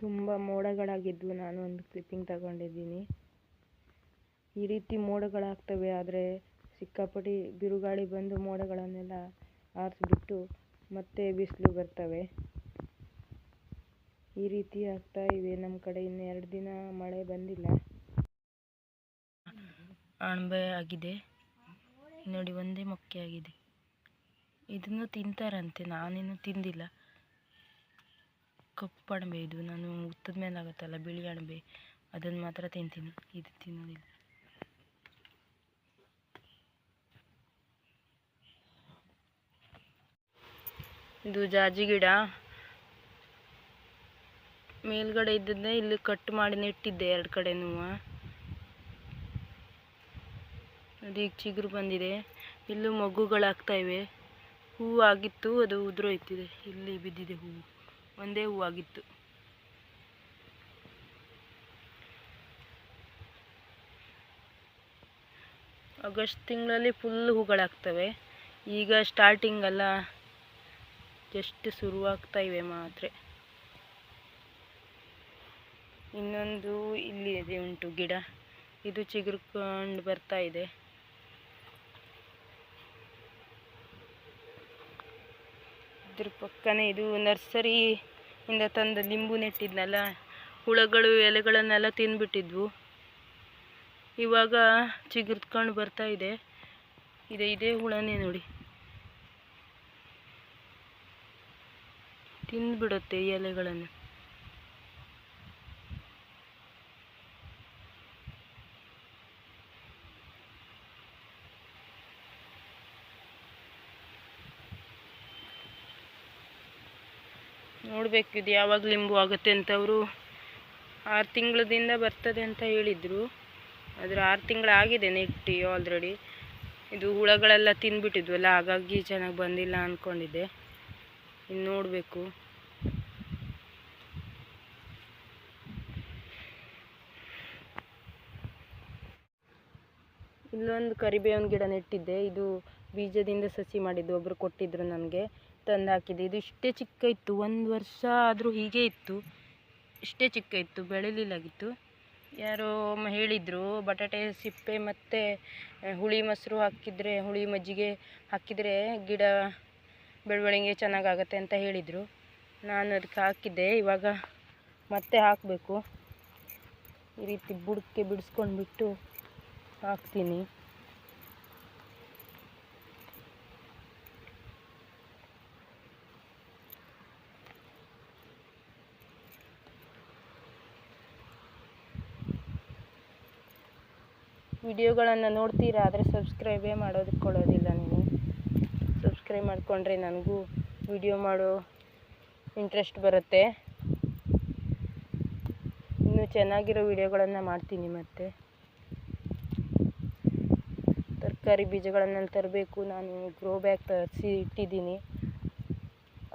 ತುಂಬ ಮೋಡಗಳಾಗಿದ್ವು. ನಾನು ಒಂದು ಕ್ಲಿಪ್ಪಿಂಗ್ ತಗೊಂಡಿದ್ದೀನಿ. ಈ ರೀತಿ ಮೋಡಗಳಾಗ್ತವೆ, ಆದರೆ ಸಿಕ್ಕಾಪಟ್ಟಿ ಬಿರುಗಾಳಿ ಬಂದು ಮೋಡಗಳನ್ನೆಲ್ಲ ಆರಿಸ್ಬಿಟ್ಟು ಮತ್ತೆ ಬಿಸಿಲು ಬರ್ತವೆ. ಈ ರೀತಿ ಆಗ್ತಾ ಇವೆ ನಮ್ಮ ಕಡೆ. ಇನ್ನು 2 ದಿನ ಮಳೆ ಬಂದಿಲ್ಲ. ಅಣಬೆ ಆಗಿದೆ ನೋಡಿ, ಒಂದೇ ಮೊಕ್ಕೆ ಆಗಿದೆ. ಇದನ್ನು ತಿಂತಾರಂತೆ, ನಾನೇನು ತಿಂದಿಲ್ಲ. ಕಪ್ಪು ಅಣಬೆ ಇದು. ನಾನು ಉತ್ತದ ಮೇಲೆ ಆಗುತ್ತಲ್ಲ ಬಿಳಿ ಅಣಬೆ, ಅದನ್ನು ಮಾತ್ರ ತಿಂತೀನಿ, ಇದು ತಿನ್ನೋದಿಲ್ಲ. ಇದು ಜಾಜಿ ಗಿಡ. ಮೇಲ್ಗಡೆ ಇದ್ದದ್ದೇ ಇಲ್ಲಿ ಕಟ್ ಮಾಡಿ ನೆಟ್ಟಿದ್ದೆ 2 ಕಡೆನೂ. ಅದೀಗ ಚಿಗುರು ಬಂದಿದೆ. ಇಲ್ಲೂ ಮೊಗ್ಗುಗಳಾಗ್ತಾ ಇವೆ. ಹೂವು ಆಗಿತ್ತು, ಅದು ಉದುರೋಯ್ತಿದೆ. ಇಲ್ಲಿ ಬಿದ್ದಿದೆ ಹೂವು, ಒಂದೇ ಹೂವು ಆಗಿತ್ತು. ಆಗಸ್ಟ್ ತಿಂಗಳಲ್ಲಿ ಫುಲ್ ಹೂಗಳಾಗ್ತವೆ. ಈಗ ಸ್ಟಾರ್ಟಿಂಗ್ ಅಲ್ಲ, ಜಸ್ಟ್ ಶುರುವಾಗ್ತಾ ಇವೆ ಮಾತ್ರ. ಇನ್ನೊಂದು ಇಲ್ಲಿ ಇದೆ ಉಂಟು ಗಿಡ, ಇದು ಚಿಗುರ್ಕೊಂಡು ಬರ್ತಾ ಇದೆ. ಇದ್ರ ಪಕ್ಕನೇ ಇದು ನರ್ಸರಿಯಿಂದ ತಂದ ಲಿಂಬು ನೆಟ್ಟಿದ್ನಲ್ಲ, ಹುಳಗಳು ಎಲೆಗಳನ್ನೆಲ್ಲ ತಿಂದ್ಬಿಟ್ಟಿದ್ವು. ಇವಾಗ ಚಿಗುರ್ಕೊಂಡು ಬರ್ತಾ ಇದೆ. ಇದೇ ಹುಳನೇ ನೋಡಿ, ತಿಂದ್ಬಿಡುತ್ತೆ ಈ ಎಲೆಗಳನ್ನು. ನೋಡಬೇಕು ಇದು ಯಾವಾಗ ಲಿಂಬು ಆಗುತ್ತೆ ಅಂತ. ಅವರು 6 ತಿಂಗಳದಿಂದ ಬರ್ತದೆ ಅಂತ ಹೇಳಿದರು. ಆದರೆ 6 ತಿಂಗಳಾಗಿದೆ ನೆಟ್ಟಿ ಆಲ್ರೆಡಿ. ಇದು ಹುಳಗಳೆಲ್ಲ ತಿಂದ್ಬಿಟ್ಟಿದ್ವಲ್ಲ, ಹಾಗಾಗಿ ಚೆನ್ನಾಗಿ ಬಂದಿಲ್ಲ ಅಂದ್ಕೊಂಡಿದ್ದೆ. ಇನ್ನು ನೋಡಬೇಕು. ಇಲ್ಲೊಂದು ಕರಿಬೇವಿನ ಗಿಡ ನೆಟ್ಟಿದ್ದೆ. ಇದು ಬೀಜದಿಂದ ಸಸಿ ಮಾಡಿದ್ದು, ಒಬ್ಬರು ಕೊಟ್ಟಿದ್ರು ನನಗೆ, ತಂದು ಹಾಕಿದೆ. ಇದು ಇಷ್ಟೇ ಚಿಕ್ಕ ಇತ್ತು, 1 ವರ್ಷ ಆದರೂ ಹೀಗೆ ಇತ್ತು. ಇಷ್ಟೇ ಚಿಕ್ಕ ಇತ್ತು, ಬೆಳೆಲಿಲ್ಲಾಗಿತ್ತು. ಯಾರೋ ಹೇಳಿದರು, ಬಟಾಟೆ ಸಿಪ್ಪೆ ಮತ್ತು ಹುಳಿ ಮೊಸರು ಹಾಕಿದರೆ, ಹುಳಿ ಮಜ್ಜಿಗೆ ಹಾಕಿದರೆ ಗಿಡ ಬೆಳವಣಿಗೆ ಚೆನ್ನಾಗಾಗತ್ತೆ ಅಂತ ಹೇಳಿದರು. ನಾನು ಅದಕ್ಕೆ ಹಾಕಿದ್ದೆ. ಇವಾಗ ಮತ್ತೆ ಹಾಕಬೇಕು. ಈ ರೀತಿ ಬುಡಕ್ಕೆ ಬಿಡಿಸ್ಕೊಂಡ್ಬಿಟ್ಟು ಹಾಕ್ತೀನಿ. ವಿಡಿಯೋಗಳನ್ನು ನೋಡ್ತೀರಾ, ಆದರೆ ಸಬ್ಸ್ಕ್ರೈಬೇ ಮಾಡೋದಕ್ಕೊಳ್ಳೋದಿಲ್ಲ ನೀವು. ಸಬ್ಸ್ಕ್ರೈಬ್ ಮಾಡಿಕೊಂಡ್ರೆ ನನಗೂ ವಿಡಿಯೋ ಮಾಡೋ ಇಂಟ್ರೆಸ್ಟ್ ಬರುತ್ತೆ. ಇನ್ನೂ ಚೆನ್ನಾಗಿರೋ ವಿಡಿಯೋಗಳನ್ನು ಮಾಡ್ತೀನಿ. ಮತ್ತು ತರಕಾರಿ ಬೀಜಗಳನ್ನು ತರಬೇಕು. ನಾನು ಗ್ರೋ ಬ್ಯಾಗ್ ತರಿಸಿ ಇಟ್ಟಿದ್ದೀನಿ,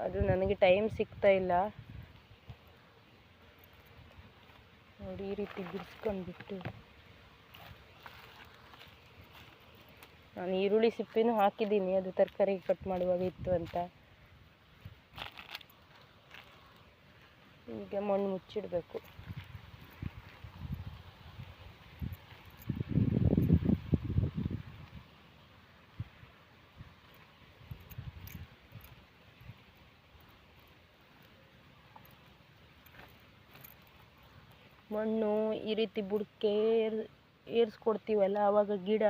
ಅದು ನನಗೆ ಟೈಮ್ ಸಿಗ್ತಾ ಇಲ್ಲ. ನೋಡಿ, ಈ ರೀತಿ ಬಿಡಿಸ್ಕೊಂಡ್ಬಿಟ್ಟು ನಾನು ಈರುಳ್ಳಿ ಸಿಪ್ಪೆನೂ ಹಾಕಿದ್ದೀನಿ, ಅದು ತರಕಾರಿ ಕಟ್ ಮಾಡುವಾಗ ಇತ್ತು ಅಂತ. ಈಗ ಮಣ್ಣು ಮುಚ್ಚಿಡಬೇಕು. ಮಣ್ಣು ಈ ರೀತಿ ಬುಡಕ್ಕೆ ಏರಿಸ್ಕೊಡ್ತೀವಲ್ಲ, ಆವಾಗ ಗಿಡ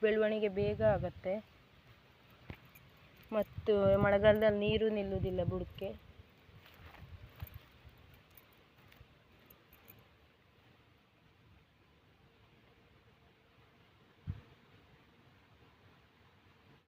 ಬೆಳವಣಿಗೆ ಬೇಗ ಆಗುತ್ತೆ. ಮತ್ತು ಮಳೆಗಾಲದಲ್ಲಿ ನೀರು ನಿಲ್ಲುವುದಿಲ್ಲ ಬುಡಕ್ಕೆ.